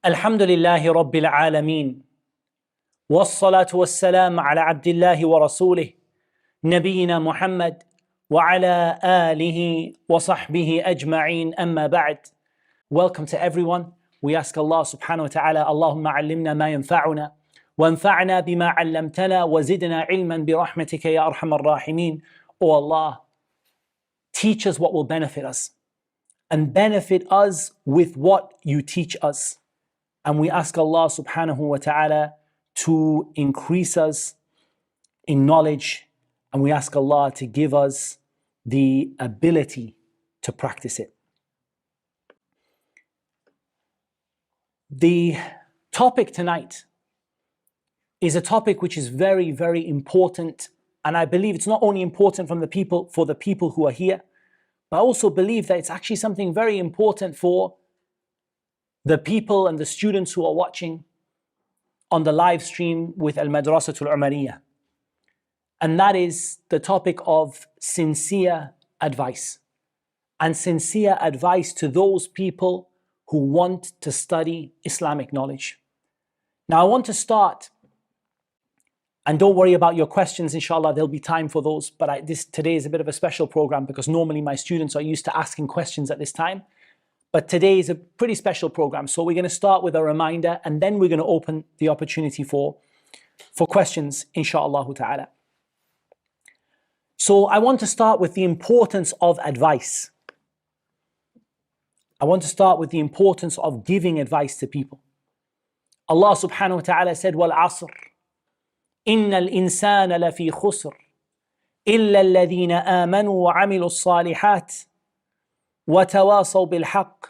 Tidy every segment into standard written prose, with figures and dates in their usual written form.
الحمد لله رب العالمين والصلاة والسلام على عبد الله ورسوله نبينا محمد وعلى آله وصحبه أجمعين أما بعد. Welcome to everyone. We ask Allah subhanahu wa ta'ala, Allahumma allimna ma yanfa'una وانفعنا بما علمتنا وزدنا علما برحمتك يا أرحم الراحمين. O Allah, teach us what will benefit us and benefit us with what you teach us. And we ask Allah subhanahu wa ta'ala to increase us in knowledge, and we ask Allah to give us the ability to practice it. The topic tonight is a topic which is very, very important, and I believe it's not only important for the people who are here, but I also believe that it's actually something very important for the people and the students who are watching on the live stream with Al-Madrasatul Umariyah. And that is the topic of sincere advice. And sincere advice to those people who want to study Islamic knowledge. Now I want to start, and don't worry about your questions, inshallah, there'll be time for those, but today is a bit of a special program because normally my students are used to asking questions at this time. But today is a pretty special program. So we're going to start with a reminder, and then we're going to open the opportunity for questions, inshaAllah ta'ala. So I want to start with the importance of advice. I want to start with the importance of giving advice to people. Allah subhanahu wa ta'ala said, وَالْعَصْرِ إِنَّ الْإِنسَانَ لَفِي خُسْرٍ إِلَّا الَّذِينَ آمَنُوا وَعَمِلُوا الصَّالِحَاتِ وَتَوَاصَوْا بِالْحَقِّ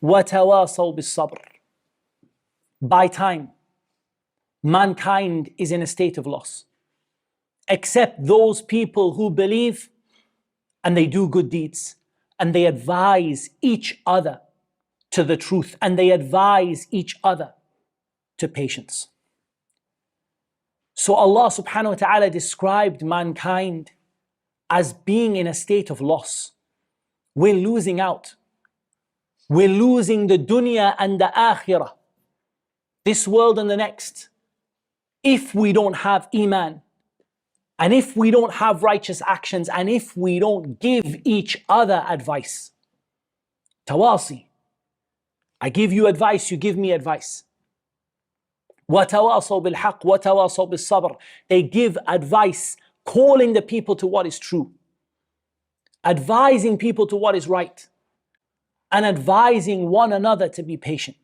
وَتَوَاصَوْا بِالصَّبْرِ. By time, mankind is in a state of loss, except those people who believe and they do good deeds, and they advise each other to the truth, and they advise each other to patience. So Allah subhanahu wa ta'ala described mankind as being in a state of loss. We're losing out. We're losing the dunya and the akhirah, this world and the next, if we don't have iman, and if we don't have righteous actions, and if we don't give each other advice. Tawasi. I give you advice, you give me advice. وَتَوَاصَوْا بِالْحَقِّ وَتَوَاصَوْا بِالصَّبْرِ. They give advice, calling the people to what is true, advising people to what is right, and advising one another to be patient.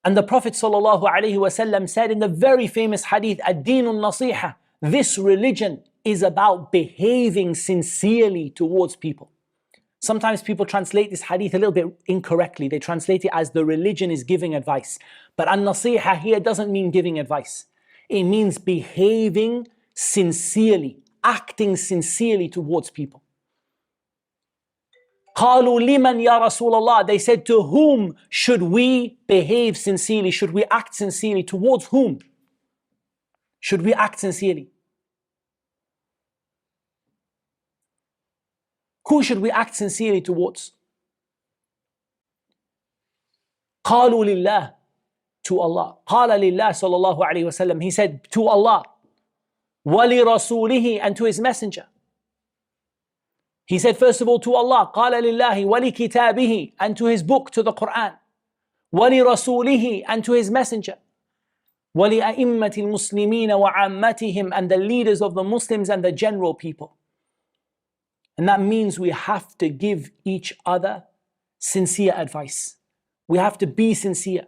And the Prophet ﷺ said in the very famous hadith, Ad-Deen AnNaseeha, this religion is about behaving sincerely towards people. Sometimes people translate this hadith a little bit incorrectly. They translate it as the religion is giving advice. But An-Naseeha here doesn't mean giving advice. It means behaving sincerely, acting sincerely towards people. قَالُوا لِمَنْ يَا رَسُولَ اللَّهِ. They said, to whom should we behave sincerely? Should we act sincerely? Towards whom should we act sincerely? Who should we act sincerely towards? قَالُوا لِلَّهِ. To Allah. قَالَ لِلَّهِ sallallahu alayhi wa sallam. He said, to Allah. وَلِرَسُولِهِ. And to His Messenger. He said, first of all, to Allah. قَالَ لِلَّهِ وَلِكِتَابِهِ. And to His book, to the Qur'an. وَلِرَسُولِهِ. And to His Messenger. وَلِأَئِمَّةِ الْمُسْلِمِينَ وَعَامَّتِهِمْ. And the leaders of the Muslims and the general people. And that means we have to give each other sincere advice. We have to be sincere.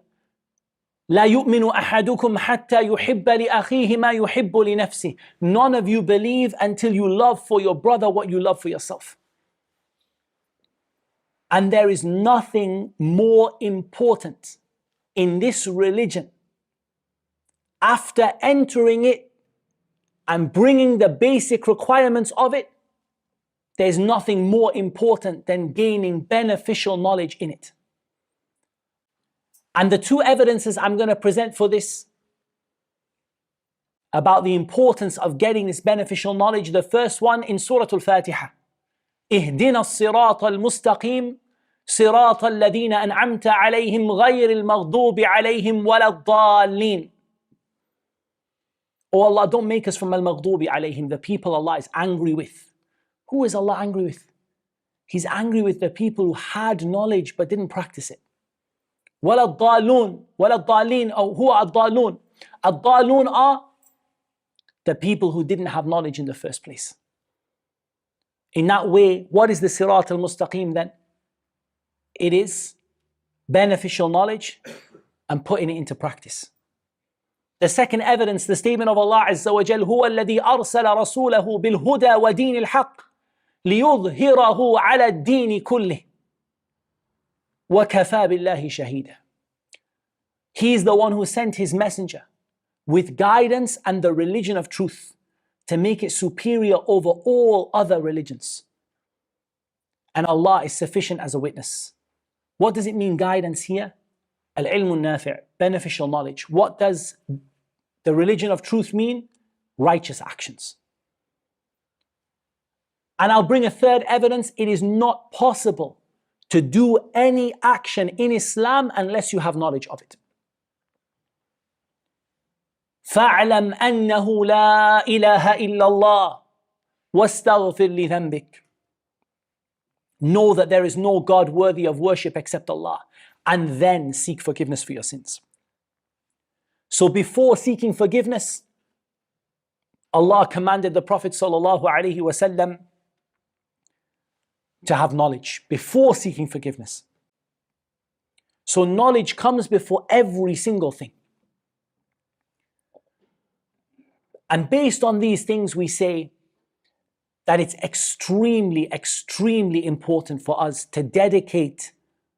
لا يؤمن أحدكم حتى يحب لأخيه ما يحب لنفسه. None of you believe until you love for your brother what you love for yourself. And there is nothing more important in this religion after entering it and bringing the basic requirements of it. There's nothing more important than gaining beneficial knowledge in it. And the two evidences I'm going to present for this about the importance of getting this beneficial knowledge. The first one in Surah Al-Fatiha. اهدنا الصراط المستقيم صراط الذين أنعمت عليهم غير المغضوب عليهم ولا الضالين. Oh Allah, don't make us from al-maghdubi alayhim, the people Allah is angry with. Who is Allah angry with? He's angry with the people who had knowledge but didn't practice it. وَلَا الضَّالُونَ وَلَا الضَّالِينَ. Oh, who are الضَّالُونَ? الضَّالُونَ are the people who didn't have knowledge in the first place. In that way, what is the sirat al-mustaqim then? It is beneficial knowledge and putting it into practice. The second evidence, the statement of Allah Azza wa Jal, هو الذي أرسل رسوله بالهدى ودين الحق ليظهره على الدين كله وكفى بالله شهيدا. He is the one who sent his messenger with guidance and the religion of truth to make it superior over all other religions. And Allah is sufficient as a witness. What does it mean, guidance here? Al-ilmu nafi', beneficial knowledge. What does the religion of truth mean? Righteous actions. And I'll bring a third evidence. It is not possible to do any action in Islam unless you have knowledge of it. فَاعْلَمْ أَنَّهُ لَا إِلَهَ إِلَّا اللَّهُ وَاسْتَغْفِرْ لِذَنْبِكَ. Know that there is no God worthy of worship except Allah, and then seek forgiveness for your sins. So before seeking forgiveness, Allah commanded the Prophet ﷺ to have knowledge before seeking forgiveness. So knowledge comes before every single thing. And based on these things, we say that it's extremely, extremely important for us to dedicate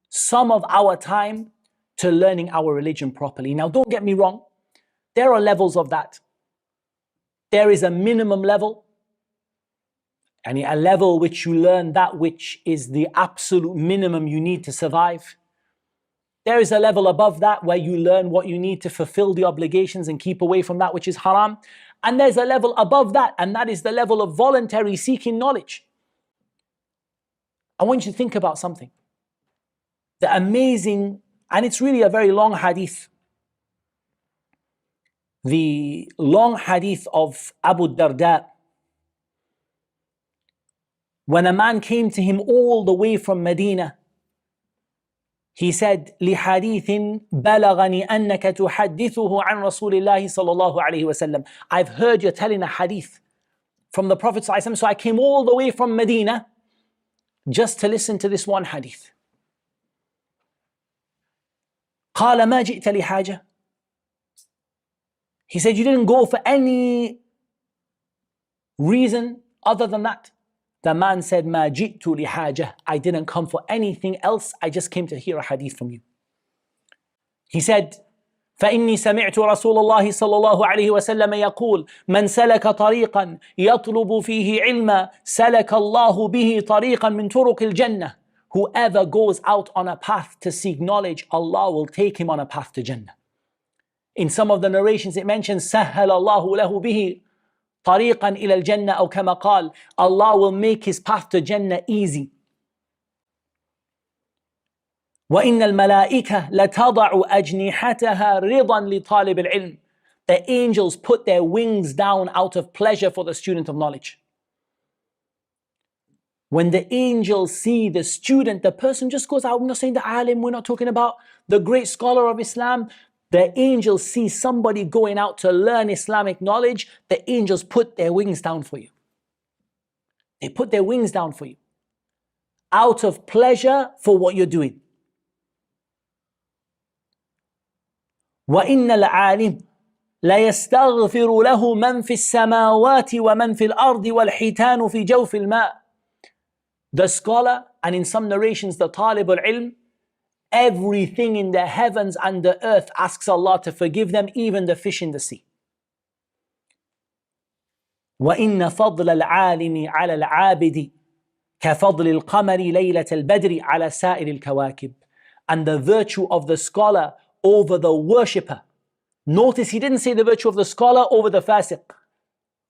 some of our time to learning our religion properly. Now, don't get me wrong, there are levels of that. There is a minimum level, and a level which you learn that which is the absolute minimum you need to survive. There is a level above that where you learn what you need to fulfill the obligations and keep away from that which is haram. And there's a level above that, and that is the level of voluntary seeking knowledge. I want you to think about something. The amazing, and it's really a very long hadith. The long hadith of Abu Darda. When a man came to him all the way from Medina, he said, لِحَدِيثٍ بَلَغَنِي أَنَّكَ تُحَدِّثُهُ عَنْ رَسُولِ اللَّهِ صَلَّى اللَّهُ عَلَيْهِ وَسَلَّمَ. I've heard you're telling a hadith from the Prophet ﷺ, so I came all the way from Medina just to listen to this one hadith. قَالَ مَا جِئْتَ لِحَاجَةٍ. He said, you didn't go for any reason other than that. The man said, مَا جِئْتُ لِحَاجَةٍ. I didn't come for anything else. I just came to hear a hadith from you. He said, فإني سمعت رسول الله صلى الله عليه وسلم يقول من سلك طريقا يطلب فيه علما سلك الله به طريقا من طرق الجنة. Whoever goes out on a path to seek knowledge, Allah will take him on a path to Jannah. In some of the narrations it mentions سهل الله له به طريقا إلى الجنة أو كما قال. Allah will make his path to Jannah easy. وَإِنَّ الْمَلَائِكَةَ لَتَضَعُ أَجْنِحَتَهَا رِضًا لِطَالِبِ الْعِلْمِ. The angels put their wings down out of pleasure for the student of knowledge. When the angels see the student, the person just goes out. We're not saying the alim, we're not talking about the great scholar of Islam. The angels see somebody going out to learn Islamic knowledge. The angels put their wings down for you. They put their wings down for you out of pleasure for what you're doing. وَإِنَّ الْعَالِمِ لَيَسْتَغْفِرُ لَهُ مَنْ فِي السَّمَاوَاتِ وَمَنْ فِي الْأَرْضِ وَالْحِيتَانُ فِي جَوْفِ الْمَاءِ. The scholar, and in some narrations the talib al-ilm, everything in the heavens and the earth asks Allah to forgive them, even the fish in the sea. وَإِنَّ فَضْلَ الْعَالِمِ عَلَى الْعَابِدِ كَفَضْلِ الْقَمَرِ لَيْلَةَ الْبَدْرِ عَلَى سَائِرِ الْكَوَاكِبِ. And the virtue of the scholar over the worshipper. Notice he didn't say the virtue of the scholar over the fasiq,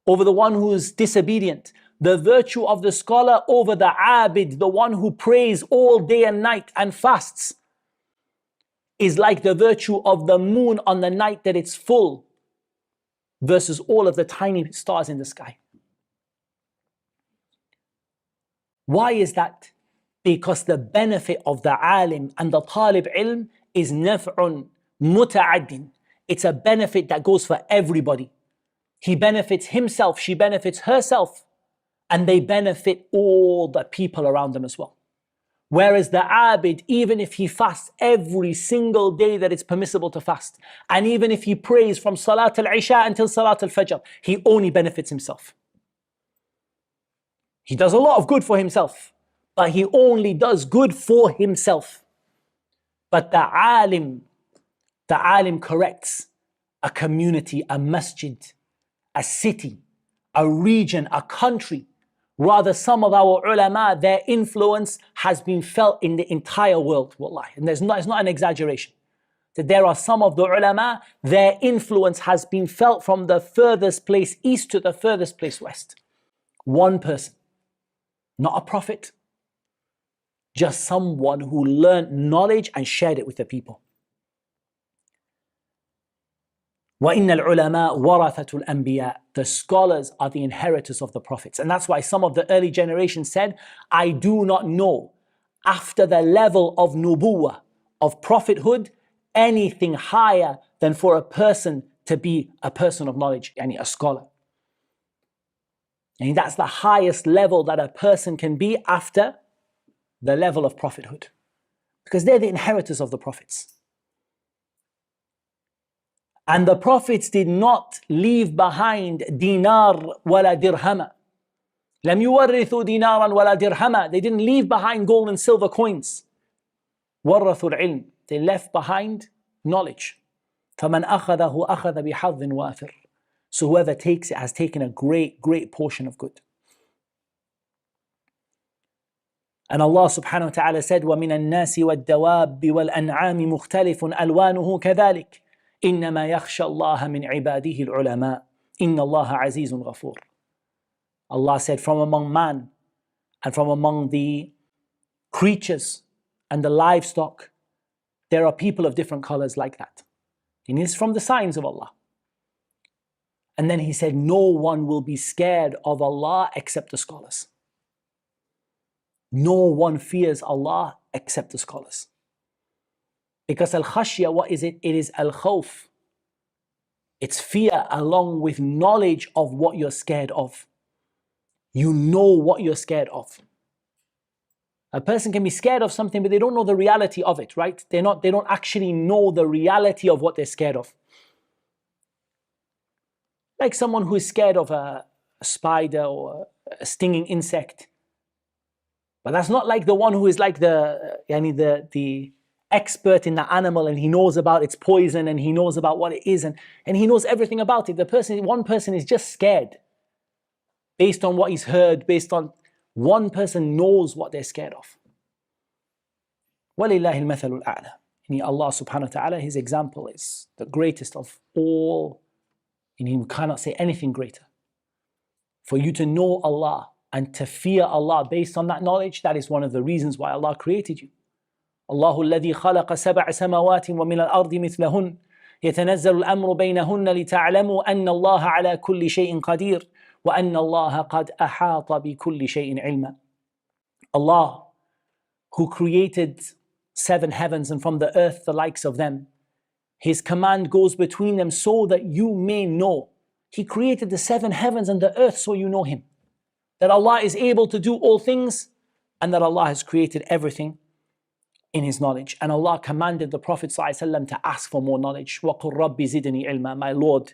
over the one who is disobedient. the virtue of the scholar over the abid, the one who prays all day and night and fasts, is like the virtue of the moon on the night that it's full versus all of the tiny stars in the sky. Why is that? Because the benefit of the alim and the talib ilm is naf'un muta'addin. It's a benefit that goes for everybody. He benefits himself, she benefits herself, and they benefit all the people around them as well. Whereas the abid, even if he fasts every single day that it's permissible to fast, and even if he prays from Salat al-Isha until Salat al-Fajr, he only benefits himself. He does a lot of good for himself, but he only does good for himself. But the alim corrects a community, a masjid, a city, a region, a country. Rather, some of our ulama, their influence has been felt in the entire world, wallahi. And it's not an exaggeration. That there are some of the ulama, their influence has been felt from the furthest place east to the furthest place west. One person, not a prophet, just someone who learned knowledge and shared it with the people. وَإِنَّ الْعُلَمَاء وَرَثَةُ الْأَنْبِيَاءِ. The scholars are the inheritors of the prophets. And that's why some of the early generation said, I do not know after the level of nubuwah, of prophethood, anything higher than for a person to be a person of knowledge, yani a scholar. And that's the highest level that a person can be after the level of prophethood. Because they're the inheritors of the prophets. And the prophets did not leave behind dinar wala dirhama. لم يورثوا دينارا ولا درهما. They didn't leave behind gold and silver coins. ورثوا العلم. They left behind knowledge. فمن أخذه أخذ بحظ وافر. So whoever takes it has taken a great portion of good. And Allah subhanahu wa ta'ala said, وَمِنَ النَّاسِ وَالدَّوَابِّ وَالْأَنْعَامِ مُخْتَلِفٌ أَلْوَانُهُ كَذَلِكَ إِنَّمَا يَخْشَى اللَّهَ مِنْ عِبَادِهِ الْعُلَمَاءِ إِنَّ اللَّهَ عَزِيزٌ غَفُورٌ. Allah said, from among man and from among the creatures and the livestock, there are people of different colors like that. And it's from the signs of Allah. And then he said, no one will be scared of Allah except the scholars. No one fears Allah except the scholars. Because al-khashya, what is it? It is al-khawf. It's fear along with knowledge of what you're scared of. You know what you're scared of. A person can be scared of something, but they don't know the reality of it, right? They don't actually know the reality of what they're scared of. Like someone who is scared of a spider or a stinging insect. But that's not like the one who is like the expert in the animal, and he knows about its poison and he knows about what it is and he knows everything about it. One person is just scared based on what he's heard, one person knows what they're scared of. وَلِلَّهِ الْمَثَلُ الْأَعْلَى. And Allah subhanahu wa ta'ala, his example is the greatest of all, and he cannot say anything greater. For you to know Allah and to fear Allah based on that knowledge, that is one of the reasons why Allah created you. الله الذي خلق سبع سماوات ومن الأرض مثلهن يتنزل الأمر بينهن لتعلموا أن الله على كل شيء قدير وأن الله قد أحاط بكل شيء علما. Allah, who created 7 heavens and from the earth the likes of them, his command goes between them so that you may know. He created the 7 heavens and the earth so you know him. That Allah is able to do all things and that Allah has created everything in his knowledge. And Allah commanded the Prophet ﷺ to ask for more knowledge. وَقُلْ رَبِّ زِدْنِي عِلْمًا. My Lord,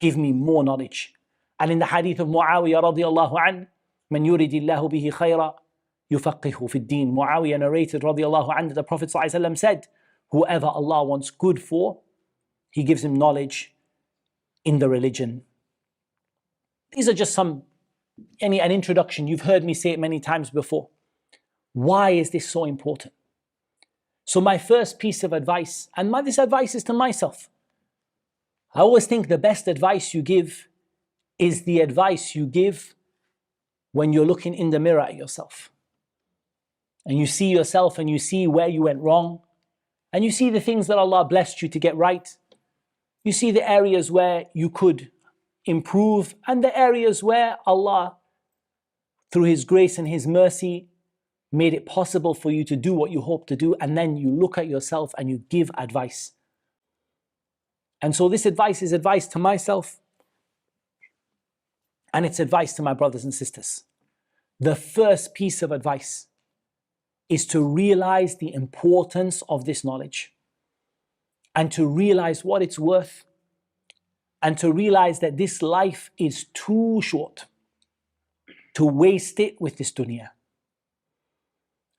give me more knowledge. And in the hadith of Muawiyah radiallahu anhu, مَنْ يُرِدِ اللَّهُ بِهِ خَيْرًا يُفَقِّهُ فِي الدِّينِ. Muawiyah narrated radiallahu anhu, the Prophet ﷺ said, whoever Allah wants good for, he gives him knowledge in the religion. These are just an introduction. You've heard me say it many times before. Why is this so important? So my first piece of advice, and this advice is to myself. I always think the best advice you give is the advice you give when you're looking in the mirror at yourself. And you see yourself and you see where you went wrong. And you see the things that Allah blessed you to get right. You see the areas where you could improve and the areas where Allah, through His grace and His mercy, made it possible for you to do what you hope to do. And then you look at yourself and you give advice. And so this advice is advice to myself and it's advice to my brothers and sisters. The first piece of advice is to realize the importance of this knowledge and to realize what it's worth and to realize that this life is too short to waste it with this dunya.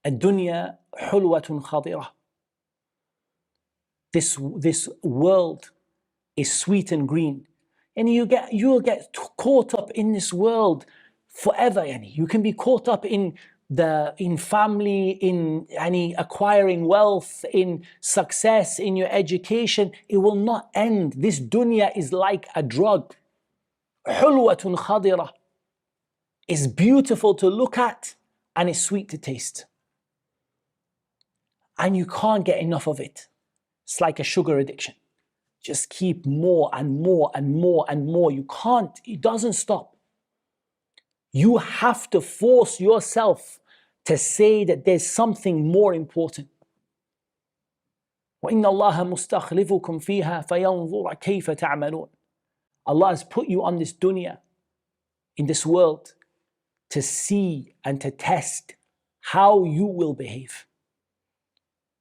الدنيا حلوة خضرة. This world is sweet and green. And you'll get caught up in this world forever. You can be caught up in family, in acquiring wealth, in success, in your education. It will not end. This dunya is like a drug. حلوة خضرة. It's beautiful to look at and it's sweet to taste. And you can't get enough of it. It's like a sugar addiction. Just keep more and more and more and more. You can't, it doesn't stop. You have to force yourself to say that there's something more important. وَإِنَّ اللَّهَ مُسْتَخْلِفُكُمْ فِيهَا فَيَنْظُرَ كَيْفَ تَعْمَلُونَ. Allah has put you on this dunya, in this world, to see and to test how you will behave.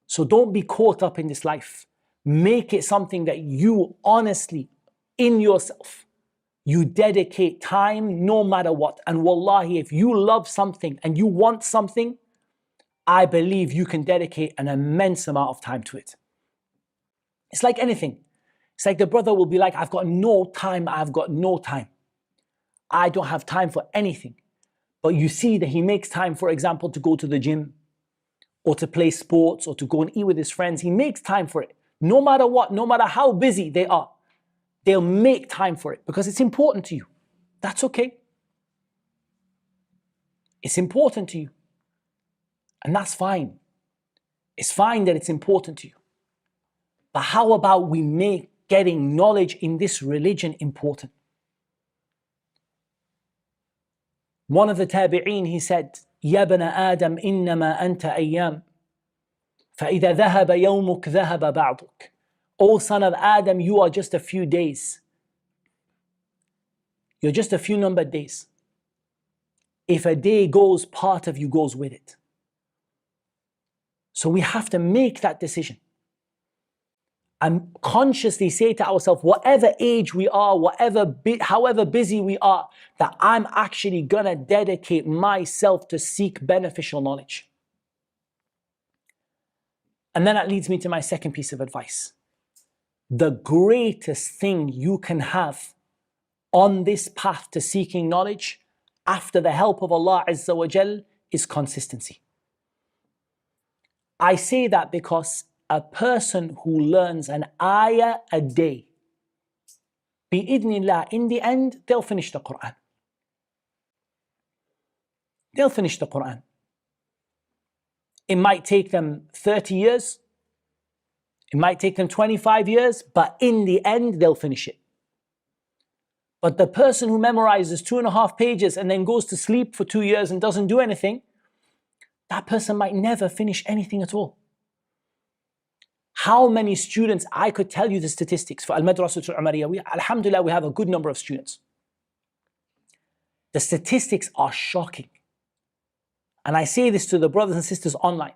So don't be caught up in this life. Make it something that you honestly, in yourself, you dedicate time no matter what. And wallahi, if you love something and you want something, I believe you can dedicate an immense amount of time to it. It's like anything. It's like the brother will be like, I've got no time. I don't have time for anything. But you see that he makes time, for example, to go to the gym, or to play sports, or to go and eat with his friends. He makes time for it. No matter what, no matter how busy they are, they'll make time for it because it's important to you. That's okay. It's important to you. And that's fine. It's fine that it's important to you. But how about we make getting knowledge in this religion important? One of the tabi'een, he said, يَا بَنَ آدَمْ إِنَّمَا أَنْتَ أَيَّامٌ فَإِذَا ذَهَبَ يَوْمُكَ ذَهَبَ بَعْضُكَ. O son of Adam, you are just a few days. You're just a few numbered days. If a day goes, part of you goes with it. So we have to make that decision and consciously say to ourselves, whatever age we are, however busy we are, that I'm actually gonna dedicate myself to seek beneficial knowledge. And then that leads me to my second piece of advice. The greatest thing you can have on this path to seeking knowledge after the help of Allah Azza wa Jal is consistency. I say that because a person who learns an ayah a day, bi'idhnillah, in the end, they'll finish the Qur'an. They'll finish the Qur'an. It might take them 30 years. It might take them 25 years, but in the end, they'll finish it. But the person who memorizes 2.5 pages and then goes to sleep for 2 years and doesn't do anything, that person might never finish anything at all. How many students, I could tell you the statistics for Al-Madrasatul Umariyah. Alhamdulillah, we have a good number of students. The statistics are shocking. And I say this to the brothers and sisters online.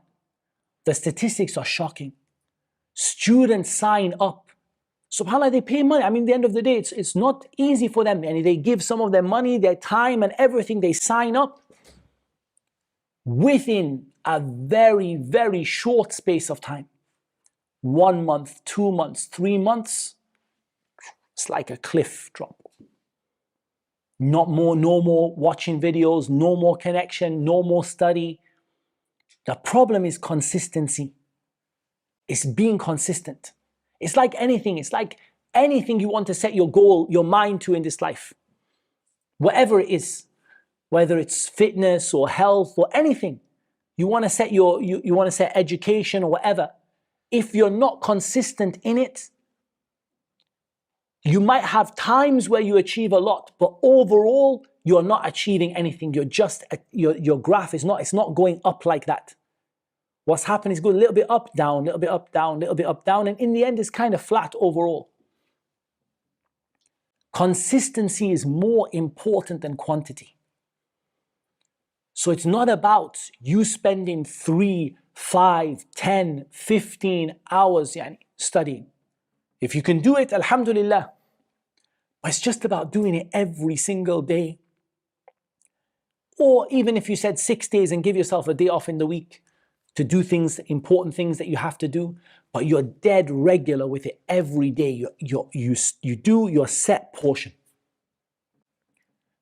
The statistics are shocking. Students sign up. SubhanAllah, they pay money. I mean, at the end of the day, it's not easy for them. And they give some of their money, their time and everything. They sign up. Within a very, very short space of time, 1 month, 2 months, 3 months, it's like a cliff drop. No more watching videos, no more connection, no more study. The problem is consistency. It's being consistent. It's like anything. It's like anything you want to set your goal, your mind to in this life. Whatever it is, whether it's fitness or health or anything. You want to set you want to set education or whatever. If you're not consistent in it, you might have times where you achieve a lot, but overall, you're not achieving anything. You're just, your graph is not, it's not going up like that. What's happened is going a little bit up, down, a little bit up, down, a little bit up, down, and in the end, it's kind of flat overall. Consistency is more important than quantity. So it's not about you spending 3, 5, 10, 15 hours studying. If you can do it, alhamdulillah. But it's just about doing it every single day. Or even if you said 6 days and give yourself a day off in the week to do things, important things that you have to do, but you're dead regular with it every day. You do your set portion.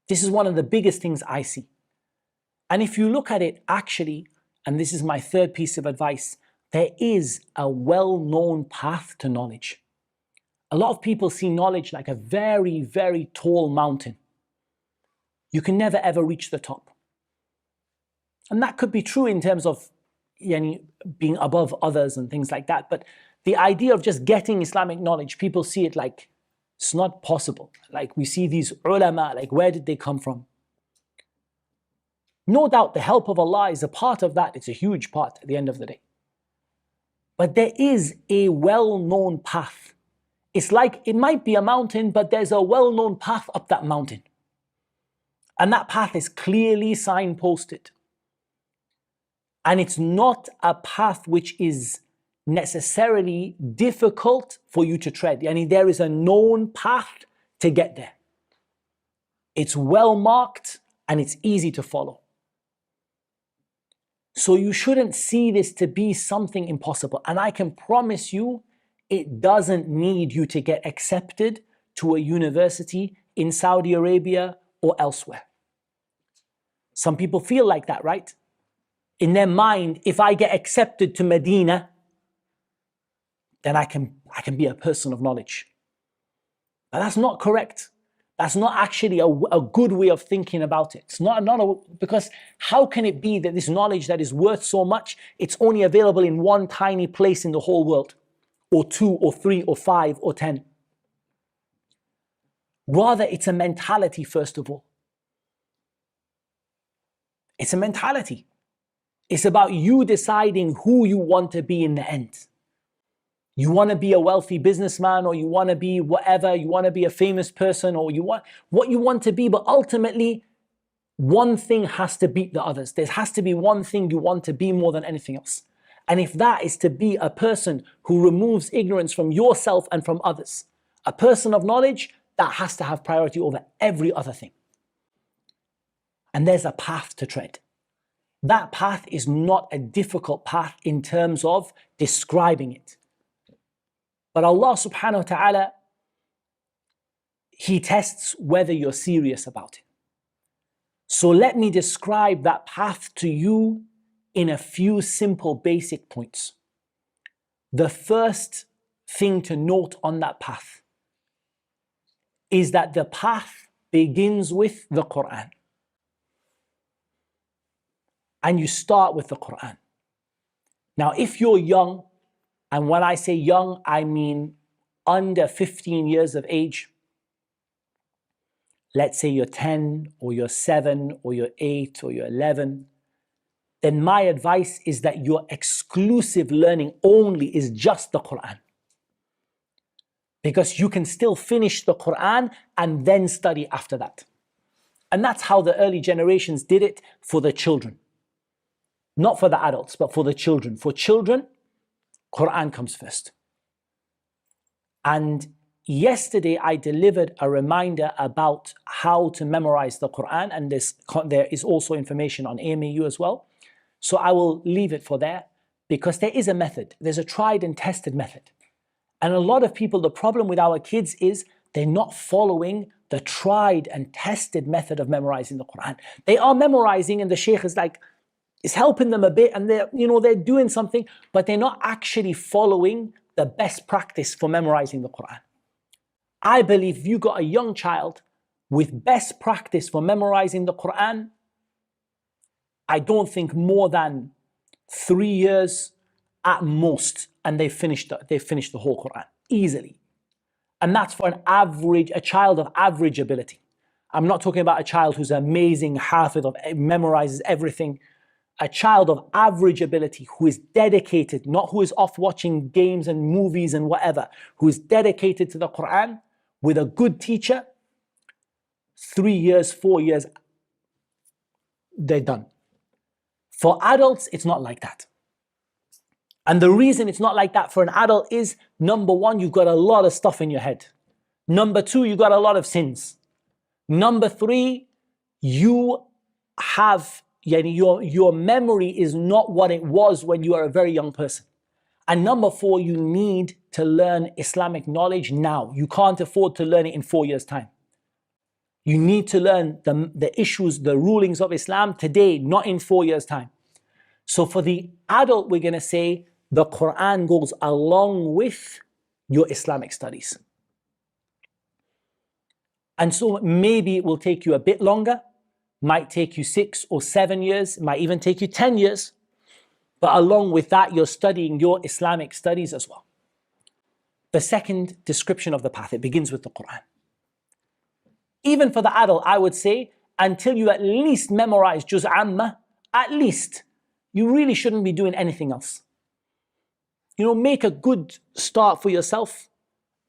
This is one of the biggest things I see. And if you look at it actually, and this is my third piece of advice, there is a well-known path to knowledge. A lot of people see knowledge like a very, very tall mountain. You can never ever reach the top. And that could be true in terms of being above others and things like that. But the idea of just getting Islamic knowledge, people see it like it's not possible. Like we see these ulama, like where did they come from? No doubt the help of Allah is a part of that. It's a huge part at the end of the day. But there is a well-known path. It's like it might be a mountain, but there's a well-known path up that mountain. And that path is clearly signposted. And it's not a path which is necessarily difficult for you to tread. There is a known path to get there. It's well marked and it's easy to follow. So you shouldn't see this to be something impossible. And I can promise you, it doesn't need you to get accepted to a university in Saudi Arabia or elsewhere. Some people feel like that, right? In their mind, if I get accepted to Medina, then I can be a person of knowledge. But that's not correct. That's not actually a good way of thinking about it. It's not because how can it be that this knowledge that is worth so much, it's only available in one tiny place in the whole world, or 2 or 3 or 5 or 10? Rather, it's a mentality, first of all. It's a mentality. It's about you deciding who you want to be in the end. You want to be a wealthy businessman, or you want to be whatever, you want to be a famous person, or you want what you want to be, but ultimately, one thing has to beat the others. There has to be one thing you want to be more than anything else. And if that is to be a person who removes ignorance from yourself and from others, a person of knowledge, that has to have priority over every other thing. And there's a path to tread. That path is not a difficult path in terms of describing it. But Allah subhanahu wa ta'ala, He tests whether you're serious about it. So let me describe that path to you in a few simple basic points. The first thing to note on that path is that the path begins with the Qur'an. And you start with the Qur'an. Now, if you're young, and when I say young, I mean under 15 years of age. Let's say you're 10, or you're 7, or you're 8, or you're 11. Then my advice is that your exclusive learning only is just the Qur'an. Because you can still finish the Qur'an and then study after that. And that's how the early generations did it for the children. Not for the adults, but for the children. For children, Qur'an comes first. And yesterday I delivered a reminder about how to memorize the Qur'an, and there is also information on AMAU as well. So I will leave it for there, because there is a method. There's a tried and tested method. And a lot of people, the problem with our kids is they're not following the tried and tested method of memorizing the Qur'an. They are memorizing, and the Shaykh is like, it's helping them a bit, and they're doing something, but they're not actually following the best practice for memorizing the Qur'an. I believe if you got a young child with best practice for memorizing the Qur'an, I don't think more than 3 years at most, and they finished the whole Quran easily. And that's for a child of average ability. I'm not talking about a child who's amazing, hafiz, memorizes everything. A child of average ability who is dedicated, not who is off watching games and movies and whatever, who is dedicated to the Quran with a good teacher, 3 years, 4 years, they're done. For adults, it's not like that. And the reason it's not like that for an adult is, number one, you've got a lot of stuff in your head. Number two, you've got a lot of sins. Number three, you have, your memory is not what it was when you are a very young person. And number four, you need to learn Islamic knowledge now. You can't afford to learn it in 4 years' time. You need to learn the issues, the rulings of Islam today, not in 4 years' time. So for the adult, we're going to say the Quran goes along with your Islamic studies. And so maybe it will take you a bit longer, might take you 6 or 7 years, might even take you 10 years. But along with that, you're studying your Islamic studies as well. The second description of the path, it begins with the Quran. Even for the adult, I would say, until you at least memorize Juz Amma, at least, you really shouldn't be doing anything else. Make a good start for yourself.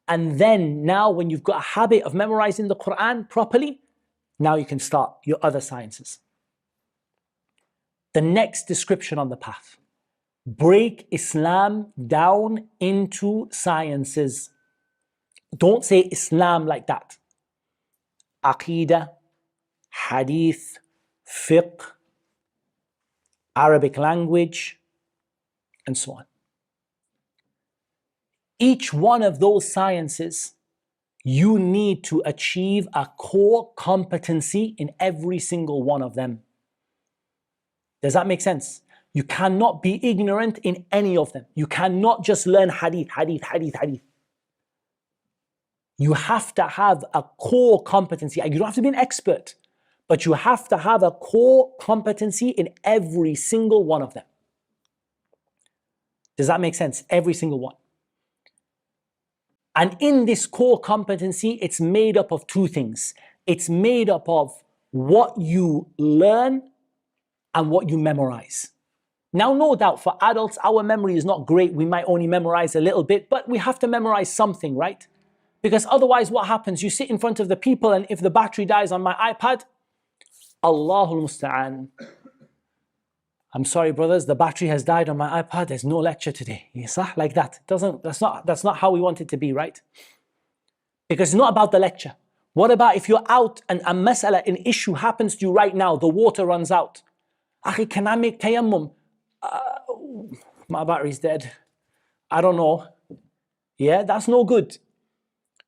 And then now when you've got a habit of memorizing the Quran properly, now you can start your other sciences. The next description on the path. Break Islam down into sciences. Don't say Islam like that. Aqidah, Hadith, Fiqh, Arabic language, and so on. Each one of those sciences, you need to achieve a core competency in every single one of them. Does that make sense? You cannot be ignorant in any of them. You cannot just learn hadith. You have to have a core competency. You don't have to be an expert, but you have to have a core competency in every single one of them. Does that make sense? Every single one. And in this core competency, it's made up of two things. It's made up of what you learn and what you memorize. Now, no doubt for adults, our memory is not great. We might only memorize a little bit, but we have to memorize something, right? Because otherwise what happens? You sit in front of the people, and if the battery dies on my iPad, Allahul Musta'an. I'm sorry, brothers, the battery has died on my iPad. There's no lecture today. Like that. That's not how we want it to be, right? Because it's not about the lecture. What about if you're out and a mas'ala, an issue happens to you right now, the water runs out. Akhi, can I make tayammum? My battery's dead. I don't know. Yeah, that's no good.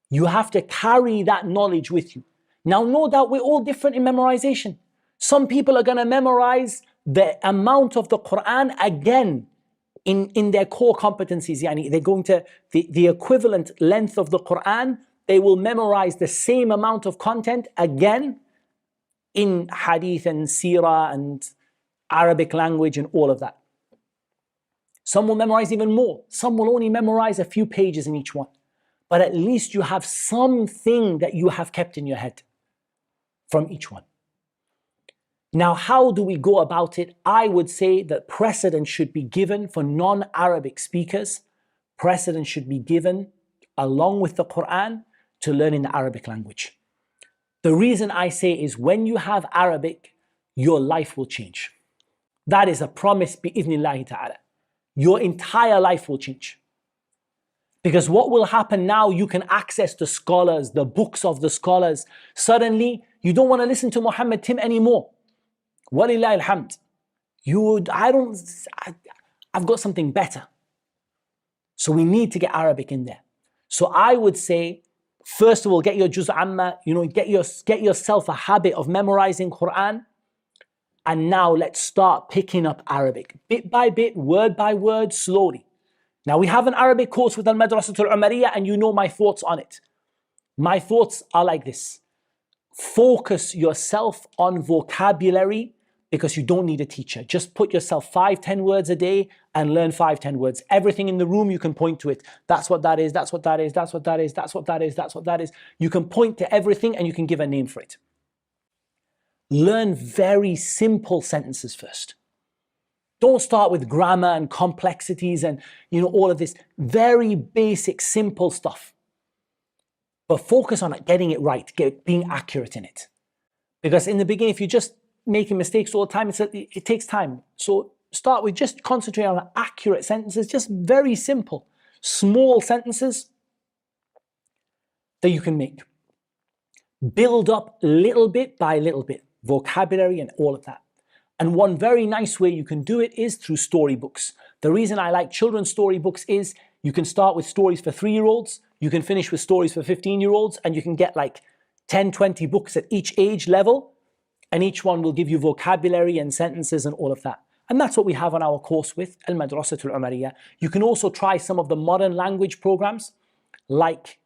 You have to carry that knowledge with you. Now, no doubt we're all different in memorization. Some people are going to memorize the amount of the Quran again in their core competencies. They're going to, the equivalent length of the Quran, they will memorize the same amount of content again in hadith and seerah and Arabic language and all of that. Some will memorize even more. Some will only memorize a few pages in each one. But at least you have something that you have kept in your head from each one. Now, how do we go about it? I would say that precedence should be given for non-Arabic speakers. Precedence should be given along with the Quran to learning the Arabic language. The reason I say is when you have Arabic, your life will change. That is a promise bi-idhnillahi ta'ala. Your entire life will change. Because what will happen now, you can access the scholars, the books of the scholars. Suddenly, you don't want to listen to Muhammad Tim anymore. Walillahi alhamd. I've got something better. So we need to get Arabic in there. So I would say, first of all, get your Juz Amma, get yourself a habit of memorizing Quran. And now let's start picking up Arabic. Bit by bit, word by word, slowly. Now we have an Arabic course with Al-Madrasatul Umariyah, and you know my thoughts on it. My thoughts are like this. Focus yourself on vocabulary, because you don't need a teacher. Just put yourself 5-10 words a day and learn 5-10 words. Everything in the room, you can point to it. That's what that is, that's what that is, that's what that is, that's what that is, that's what that is. You can point to everything and you can give a name for it. Learn very simple sentences first. Don't start with grammar and complexities and all of this very basic, simple stuff. But focus on getting it right, being accurate in it. Because in the beginning, if you're just making mistakes all the time, it takes time. So start with just concentrating on accurate sentences, just very simple, small sentences that you can make. Build up little bit by little bit, vocabulary and all of that. And one very nice way you can do it is through storybooks. The reason I like children's storybooks is you can start with stories for 3-year-olds, you can finish with stories for 15-year-olds, and you can get like 10, 20 books at each age level, and each one will give you vocabulary and sentences and all of that. And that's what we have on our course with Al-Madrasatul Umariyah. You can also try some of the modern language programs, like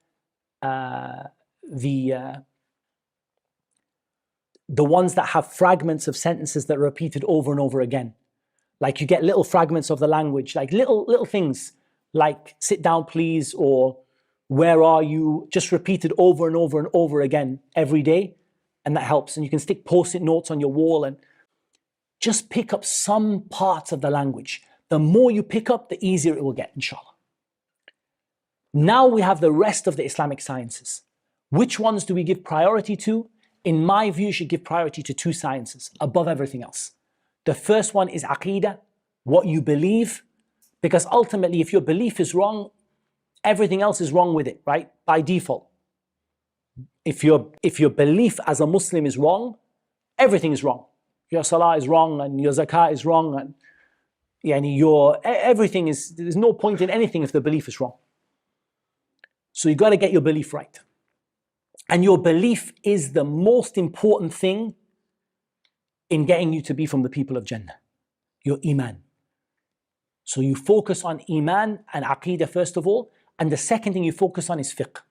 the ones that have fragments of sentences that are repeated over and over again. Like you get little fragments of the language, like little things, like sit down please, or where are you, just repeated over and over and over again every day. And that helps. And you can stick post-it notes on your wall and just pick up some parts of the language. The more you pick up, the easier it will get, inshallah. Now we have the rest of the Islamic sciences. Which ones do we give priority to? In my view, you should give priority to 2 sciences above everything else. The first one is Aqidah, what you believe, because ultimately if your belief is wrong, everything else is wrong with it, right? By default. If your belief as a Muslim is wrong, everything is wrong. Your salah is wrong and your zakah is wrong and everything is, there's no point in anything if the belief is wrong. So you got to get your belief right. And your belief is the most important thing in getting you to be from the people of Jannah. Your iman. So you focus on iman and aqidah first of all. And the second thing you focus on is fiqh.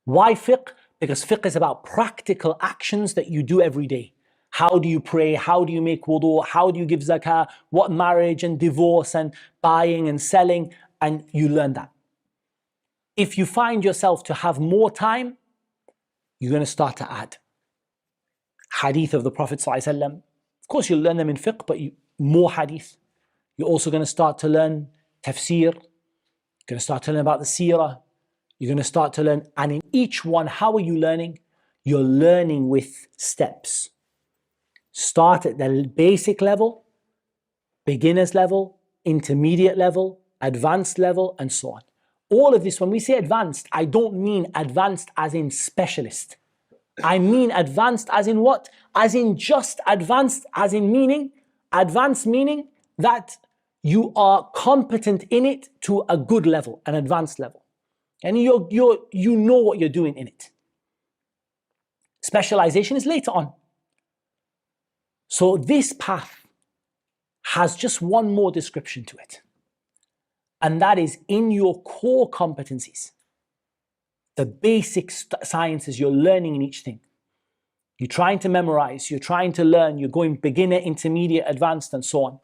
Why fiqh? Because fiqh is about practical actions that you do every day. How do you pray? How do you make wudu? How do you give zakah? What marriage and divorce and buying and selling? And you learn that. If you find yourself to have more time, you're going to start to add hadith of the Prophet ﷺ. Of course, you'll learn them in fiqh, but more hadith. You're also going to start to learn tafsir. You're going to start to learn about the seerah. You're going to start to learn, and in each one, how are you learning? You're learning with steps. Start at the basic level, beginner's level, intermediate level, advanced level, and so on. All of this, when we say advanced, I don't mean advanced as in specialist. I mean advanced as in what? As in just advanced, as in meaning, advanced meaning that you are competent in it to a good level, an advanced level. And you know what you're doing in it. Specialization is later on. So this path has just one more description to it. And that is in your core competencies. The basic sciences you're learning in each thing. You're trying to memorize, you're trying to learn, you're going beginner, intermediate, advanced, and so on.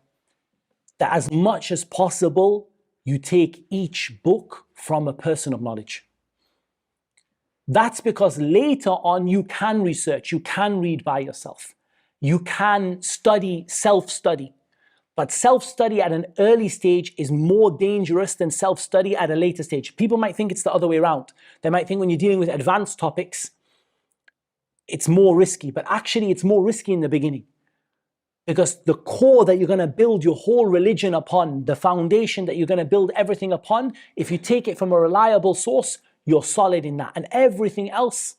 That as much as possible, you take each book from a person of knowledge. That's because later on you can research, you can read by yourself. You can study, self-study. But self-study at an early stage is more dangerous than self-study at a later stage. People might think it's the other way around. They might think when you're dealing with advanced topics, it's more risky. But actually, it's more risky in the beginning. Because the core that you're going to build your whole religion upon, the foundation that you're going to build everything upon, if you take it from a reliable source, you're solid in that. And everything else,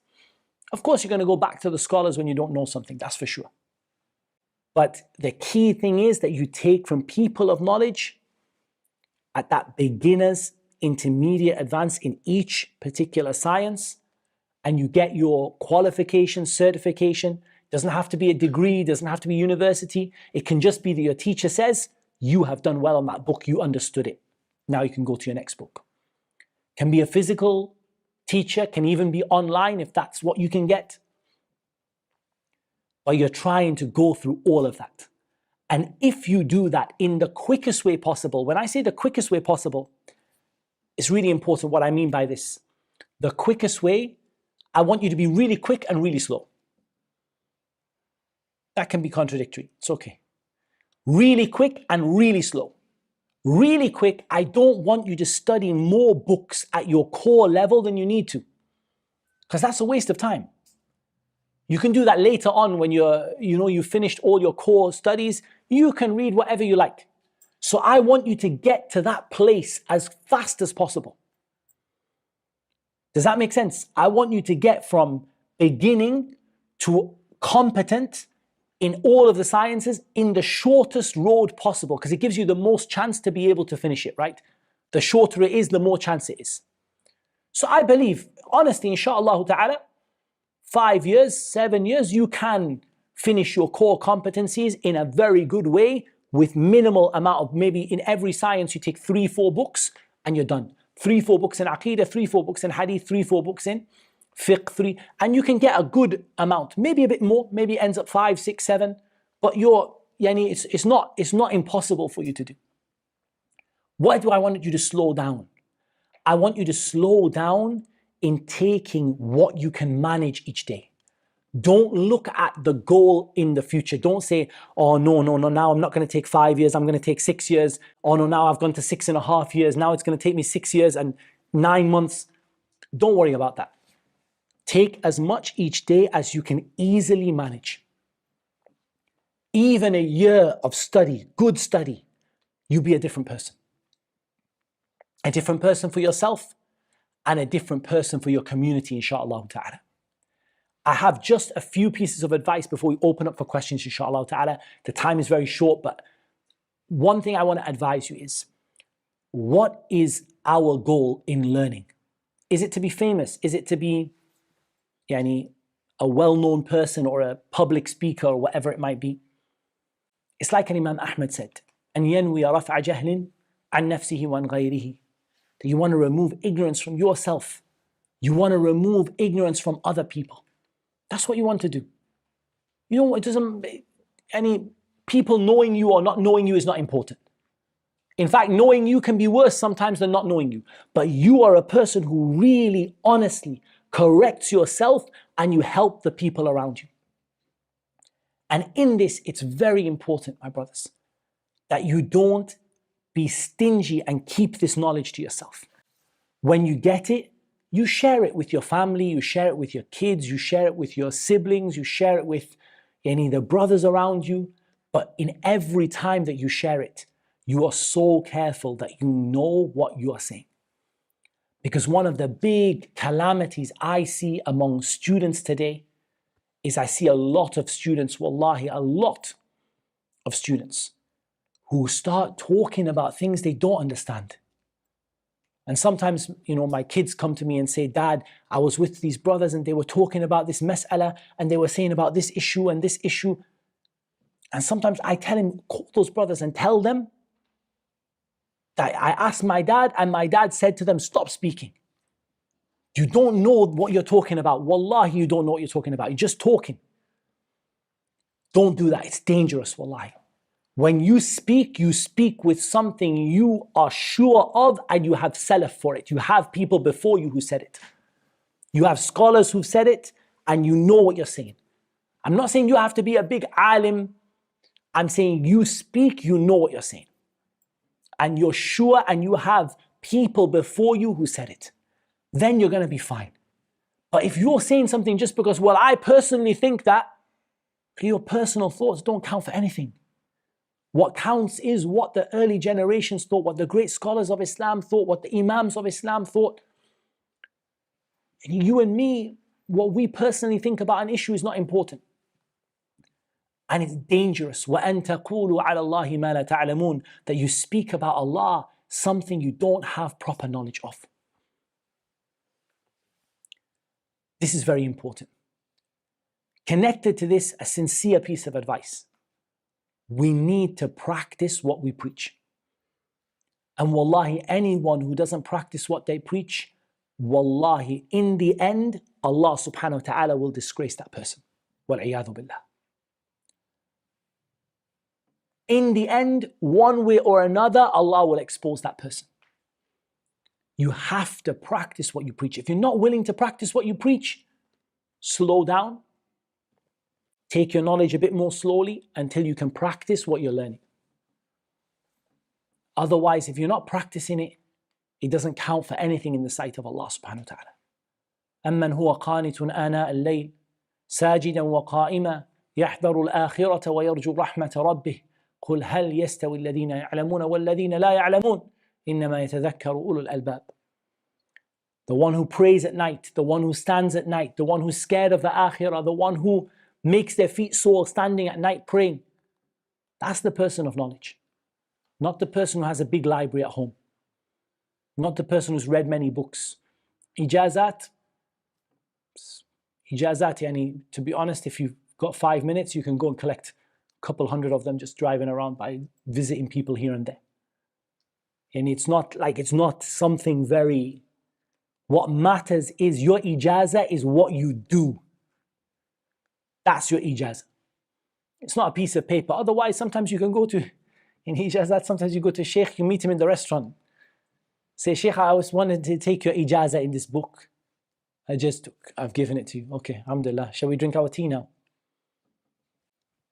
of course, you're going to go back to the scholars when you don't know something, that's for sure. But the key thing is that you take from people of knowledge at that beginners, intermediate, advanced in each particular science, and you get your qualification, certification. Doesn't have to be a degree, doesn't have to be university. It can just be that your teacher says, you have done well on that book, you understood it. Now you can go to your next book. Can be a physical teacher, can even be online if that's what you can get. but you're trying to go through all of that. And if you do that in the quickest way possible, when I say the quickest way possible, it's really important what I mean by this. The quickest way, I want you to be really quick and really slow. That can be contradictory, it's okay. Really quick and really slow. Really quick, I don't want you to study more books at your core level than you need to, because that's a waste of time. You can do that later on when you've finished all your core studies. You can read whatever you like. So I want you to get to that place as fast as possible. Does that make sense? I want you to get from beginning to competent in all of the sciences in the shortest road possible, because it gives you the most chance to be able to finish it, right? The shorter it is, the more chance it is. So I believe, honestly, inshallah ta'ala, 5 years, 7 years, you can finish your core competencies in a very good way with minimal amount of, maybe in every science you take 3-4 books and you're done. 3-4 books in Aqidah, 3-4 books in Hadith, 3-4 books in Fiqh, and you can get a good amount, maybe a bit more, maybe it ends up 5, 6, 7, but it's not impossible for you to do. What do I want you to slow down? I want you to slow down in taking what you can manage each day. Don't look at the goal in the future. Don't say, oh no, now I'm not going to take 5 years, I'm going to take 6 years. Oh no, now I've gone to 6.5 years, now it's going to take me 6 years and 9 months. Don't worry about that. Take as much each day as you can easily manage. Even a year of study, good study, you'll be a different person. A different person for yourself and a different person for your community, inshallah ta'ala. I have just a few pieces of advice before we open up for questions, inshallah ta'ala. The time is very short, but one thing I want to advise you is, what is our goal in learning? Is it to be famous? Is it to be a well-known person or a public speaker or whatever it might be? It's like an Imam Ahmed said, أن ينوي رفع جهل عن نفسه وعن غيره. That you want to remove ignorance from yourself. You want to remove ignorance from other people. That's what you want to do. It doesn't, any people knowing you or not knowing you is not important. In fact, knowing you can be worse sometimes than not knowing you. But you are a person who really, honestly corrects yourself and you help the people around you. And in this, it's very important, my brothers, that you don't be stingy and keep this knowledge to yourself. When you get it, you share it with your family, you share it with your kids, you share it with your siblings, you share it with the brothers around you. But in every time that you share it, you are so careful that you know what you are saying. Because one of the big calamities I see among students today is I see a lot of students, wallahi, a lot of students who start talking about things they don't understand. And sometimes, my kids come to me and say, Dad, I was with these brothers and they were talking about this mas'ala and they were saying about this issue and this issue. And sometimes I tell him, call those brothers and tell them that I asked my dad and my dad said to them, stop speaking. You don't know what you're talking about. Wallahi, you don't know what you're talking about. You're just talking. Don't do that. It's dangerous, wallahi. When you speak with something you are sure of and you have salaf for it. You have people before you who said it. You have scholars who've said it and you know what you're saying. I'm not saying you have to be a big alim. I'm saying you speak, you know what you're saying. And you're sure and you have people before you who said it. Then you're going to be fine. But if you're saying something just because, well, I personally think that, your personal thoughts don't count for anything. What counts is what the early generations thought, what the great scholars of Islam thought, what the imams of Islam thought. And you and me, what we personally think about an issue is not important. And it's dangerous. وَأَن تَقُولُوا عَلَى اللَّهِ مَا لَا تَعْلَمُونَ. That you speak about Allah, something you don't have proper knowledge of. This is very important. Connected to this, a sincere piece of advice. We need to practice what we preach. And wallahi, anyone who doesn't practice what they preach, wallahi, in the end, Allah subhanahu wa ta'ala will disgrace that person. Wal-'iyadhu billah. In the end, one way or another, Allah will expose that person. You have to practice what you preach. If you're not willing to practice what you preach, slow down. Take your knowledge a bit more slowly until you can practice what you're learning. Otherwise, if you're not practicing it, it doesn't count for anything in the sight of Allah subhanahu wa ta'ala. أَمَّنْ هُوَ قَانِتٌ آنَاءَ اللَّيْلِ سَاجِدًا وَقَائِمًا يَحْذَرُ الْآخِرَةَ وَيَرْجُو رَحْمَةَ رَبِّهِ قُلْ هَلْ يَسْتَوِي الَّذِينَ يَعْلَمُونَ وَالَّذِينَ لَا يَعْلَمُونَ إِنَّمَا يَتَذَكَّرُ أُولُو الْأَلْبَابِ. The one who prays at night, the one who stands at night, the one who's scared of the akhirah, the one who makes their feet sore standing at night praying. That's the person of knowledge. Not the person who has a big library at home. Not the person who's read many books. Ijazat, yani, to be honest, if you've got 5 minutes, you can go and collect a couple hundred of them just driving around by visiting people here and there. And it's not something very... What matters is your ijazah is what you do. That's your ijazah. It's not a piece of paper. Otherwise, sometimes you can go to, in ijazat, sometimes you go to Sheikh, you meet him in the restaurant. Say, Sheikh, I always wanted to take your ijazah in this book. I've given it to you. Okay, alhamdulillah. Shall we drink our tea now?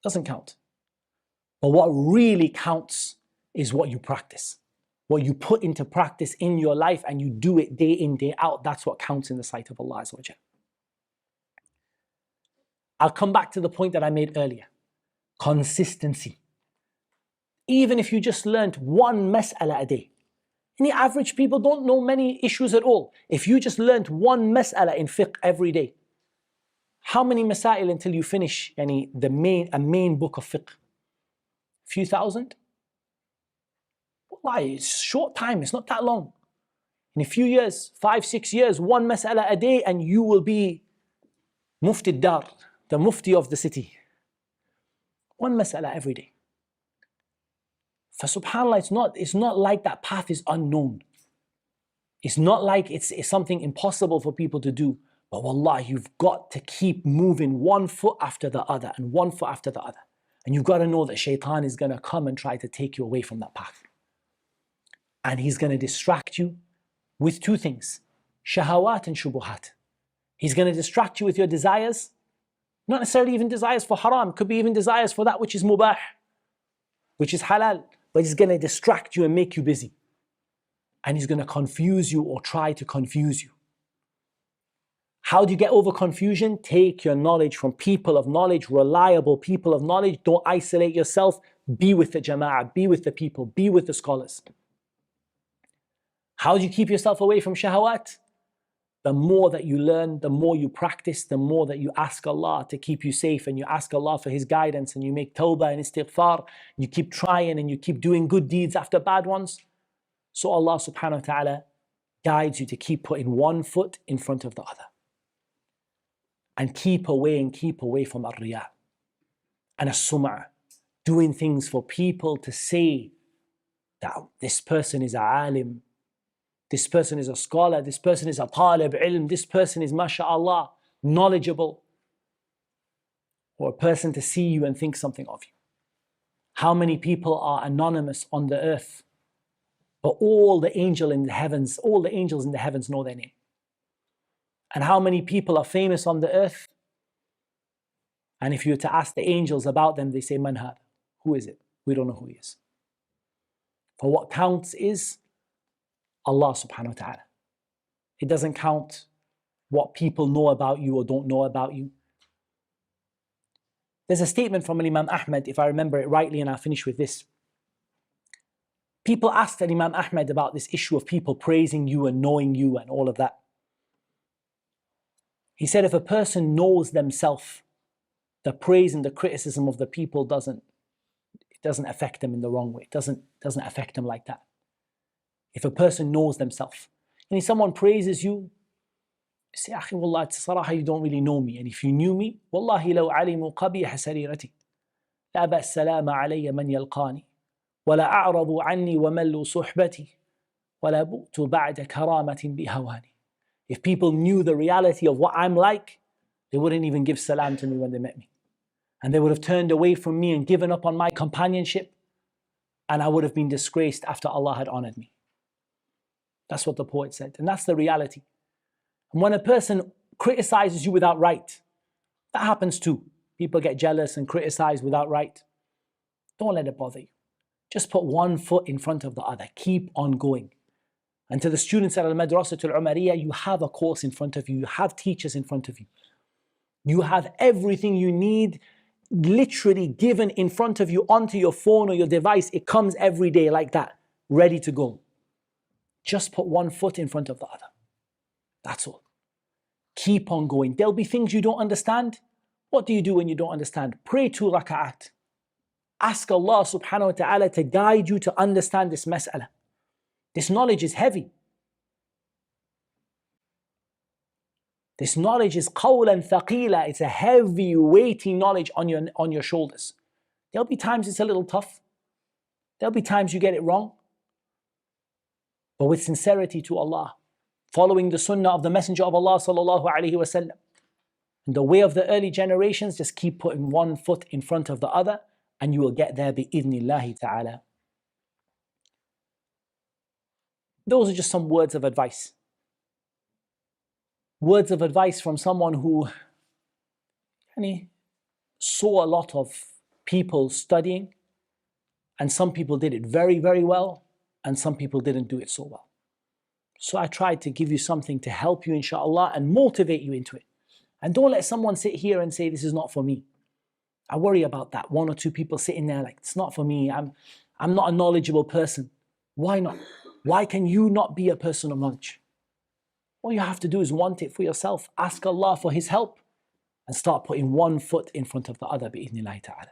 Doesn't count. But what really counts is what you practice. What you put into practice in your life and you do it day in, day out. That's what counts in the sight of Allah Azza wa Jalla. I'll come back to the point that I made earlier. Consistency. Even if you just learned one mas'ala a day. Any average people don't know many issues at all. If you just learned one mas'ala in fiqh every day, how many masail until you finish a main book of fiqh? A few thousand? Wallahi, it's a short time, it's not that long. In a few years, 5, 6 years, one mas'ala a day and you will be mufti dar, the mufti of the city. One mas'ala every day. For subhanAllah, it's not like that path is unknown. It's not like it's something impossible for people to do. But wallahi, you've got to keep moving one foot after the other and one foot after the other. And you've got to know that Shaitan is going to come and try to take you away from that path. And he's going to distract you with two things. Shahawat and shubuhat. He's going to distract you with your desires. Not necessarily even desires for haram. Could be even desires for that which is mubah, which is halal. But he's going to distract you and make you busy. And he's going to confuse you or try to confuse you. How do you get over confusion? Take your knowledge from people of knowledge, reliable people of knowledge. Don't isolate yourself. Be with the jama'ah, be with the people, be with the scholars. How do you keep yourself away from shahawat? The more that you learn, the more you practice, the more that you ask Allah to keep you safe and you ask Allah for His guidance and you make tawbah and istighfar, you keep trying and you keep doing good deeds after bad ones. So Allah subhanahu wa ta'ala guides you to keep putting one foot in front of the other. And keep away from ar-riya and as-sum'ah, doing things for people to say that this person is a alim, this person is a scholar, this person is a talib ilm, this person is masha'Allah, knowledgeable. Or a person to see you and think something of you. How many people are anonymous on the earth, but all the angels in the heavens know their name. And how many people are famous on the earth? And if you were to ask the angels about them, they say, Man had. Who is it? We don't know who he is. For what counts is Allah subhanahu wa ta'ala. It doesn't count what people know about you or don't know about you. There's a statement from Imam Ahmad, if I remember it rightly, and I'll finish with this. People asked Imam Ahmad about this issue of people praising you and knowing you and all of that. He said if a person knows themselves, the praise and the criticism of the people doesn't affect them in the wrong way. It doesn't affect them like that. If a person knows themselves, and if someone praises you, say, Akhi, wallah, صراحة, you don't really know me. And if you knew me, wallahi لو علموا قبيح سريرتي لأبى السلام علي من يلقاني ولا أعرضوا عني وملوا صحبتي ولا بؤت بعد كرامة بهواني. If people knew the reality of what I'm like, they wouldn't even give salam to me when they met me. And they would have turned away from me and given up on my companionship. and I would have been disgraced after Allah had honored me. That's what the poet said, and that's the reality. And when a person criticizes you without right, that happens too. People get jealous and criticize without right. Don't let it bother you. Just put one foot in front of the other. Keep on going. And to the students at Al-Madrasatul Umariyah, you have a course in front of you. You have teachers in front of you. You have everything you need literally given in front of you onto your phone or your device. It comes every day like that, ready to go. Just put one foot in front of the other. That's all. Keep on going. There'll be things you don't understand. What do you do when you don't understand? Pray 2 raka'at. Ask Allah subhanahu wa ta'ala to guide you to understand this mas'ala. This knowledge is heavy. This knowledge is qawlan thaqila. It's a heavy, weighty knowledge on your shoulders. There'll be times it's a little tough. There'll be times you get it wrong. But with sincerity to Allah, following the sunnah of the Messenger of Allah sallallahu alaihi wasallam, and the way of the early generations, just keep putting one foot in front of the other, and you will get there bi-idhnillahi ta'ala. Those are just some words of advice. Words of advice from someone who saw a lot of people studying, and some people did it very, very well, and some people didn't do it so well. So I tried to give you something to help you, inshallah, and motivate you into it. And don't let someone sit here and say, this is not for me. I worry about that. 1 or 2 people sitting there like, it's not for me. I'm not a knowledgeable person. Why not? Why can you not be a person of knowledge? All you have to do is want it for yourself. Ask Allah for His help and start putting one foot in front of the other bi-idhnillahi ta'ala.